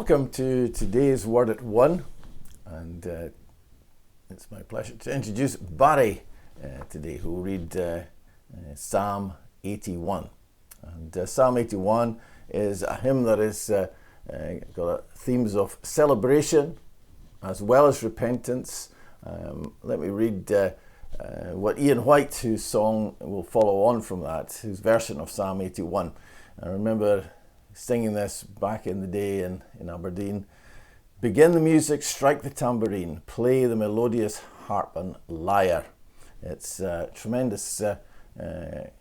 Welcome to today's Word at One, and it's my pleasure to introduce Barry today, who will read Psalm 81. And Psalm 81 is a hymn that is got themes of celebration as well as repentance. Let me read what Ian White, whose song will follow on from that, his version of Psalm 81. I remember singing this back in the day in Aberdeen. Begin the music, strike the tambourine, play the melodious harp and lyre. It's tremendous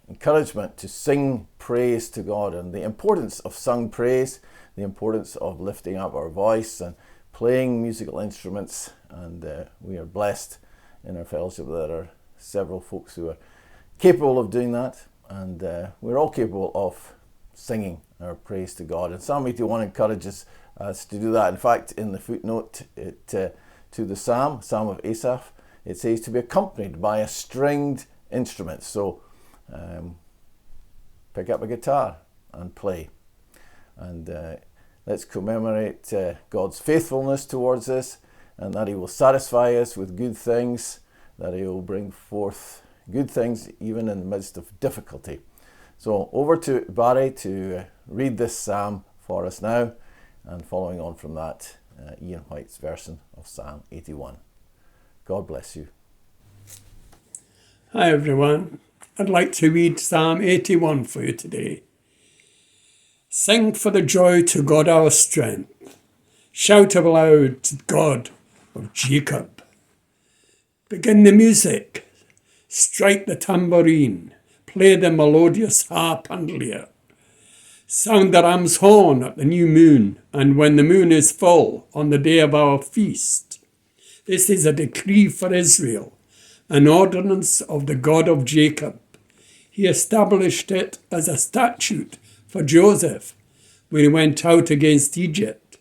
encouragement to sing praise to God, and the importance of sung praise, the importance of lifting up our voice and playing musical instruments. And we are blessed in our fellowship that there are several folks who are capable of doing that, and we're all capable of singing our praise to God. And Psalm 81 encourages us to do that. In fact, in the footnote to the Psalm of Asaph, it says to be accompanied by a stringed instrument. So pick up a guitar and play. And let's commemorate God's faithfulness towards us, and that He will satisfy us with good things, that He will bring forth good things even in the midst of difficulty. So over to Barry to read this psalm for us now, and following on from that, Ian White's version of Psalm 81. God bless you. Hi everyone, I'd like to read Psalm 81 for you today. Sing for the joy to God our strength. Shout aloud to God of Jacob. Begin the music. Strike the tambourine. Play the melodious harp and lyre. Sound the ram's horn at the new moon, and when the moon is full on the day of our feast. This is a decree for Israel, an ordinance of the God of Jacob. He established it as a statute for Joseph when he went out against Egypt,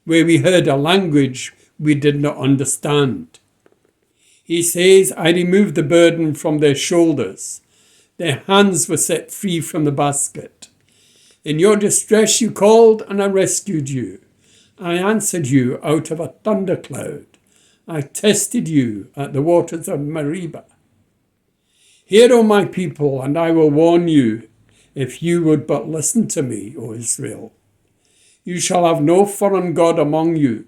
where we heard a language we did not understand. He says, I removed the burden from their shoulders. Their hands were set free from the basket. In your distress you called, and I rescued you. I answered you out of a thundercloud. I tested you at the waters of Meribah. Hear, O my people, and I will warn you, if you would but listen to me, O Israel. You shall have no foreign god among you.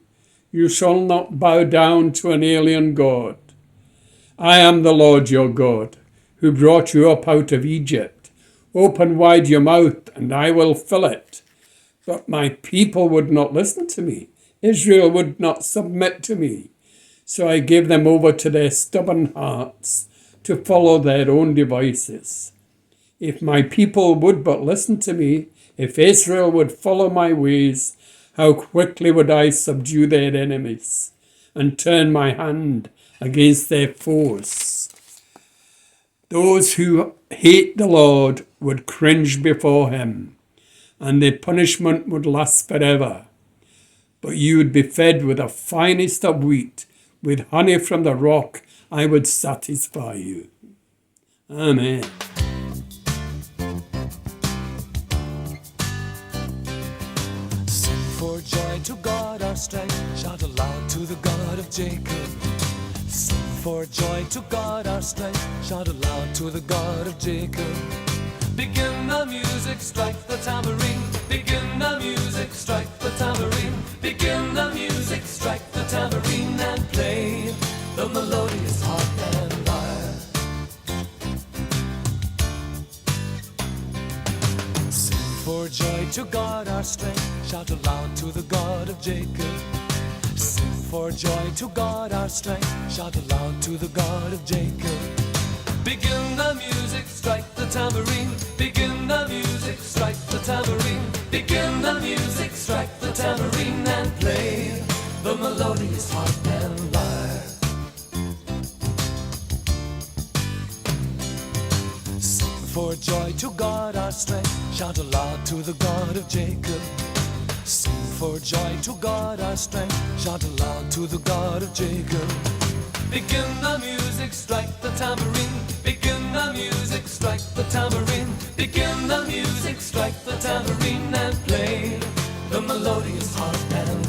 You shall not bow down to an alien god. I am the Lord your God, who brought you up out of Egypt. Open wide your mouth, and I will fill it. But my people would not listen to me. Israel would not submit to me. So I gave them over to their stubborn hearts to follow their own devices. If my people would but listen to me, if Israel would follow my ways, how quickly would I subdue their enemies and turn my hand against their foes. Those who hate the Lord would cringe before him, and their punishment would last forever. But you would be fed with the finest of wheat, with honey from the rock I would satisfy you. Amen. Sing for joy to God our strength, shout aloud to the God of Jacob. Sing for joy to God our strength, shout aloud to the God of Jacob. Begin the music, strike the tambourine. Begin the music, strike the tambourine. Begin the music, strike the tambourine, and play the melodious harp and lyre. Sing for joy to God our strength, shout aloud to the God of Jacob. Sing for joy to God our strength, shout aloud to the God of Jacob. Begin the music, strike the tambourine. Begin the music, strike the tambourine. Begin the music, strike the tambourine, and play the melodious harp and lyre. Sing for joy to God our strength, shout aloud to the God of Jacob. Sing for joy to God our strength, shout aloud to the God of Jacob. Begin the music, strike the tambourine. Begin the music, strike the tambourine. Begin the music, strike the tambourine, and play the melodious harp and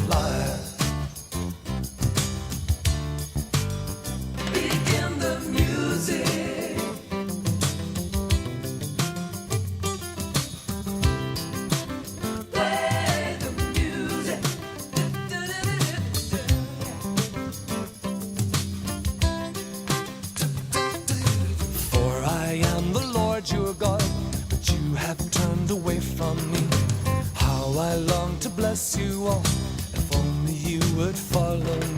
would follow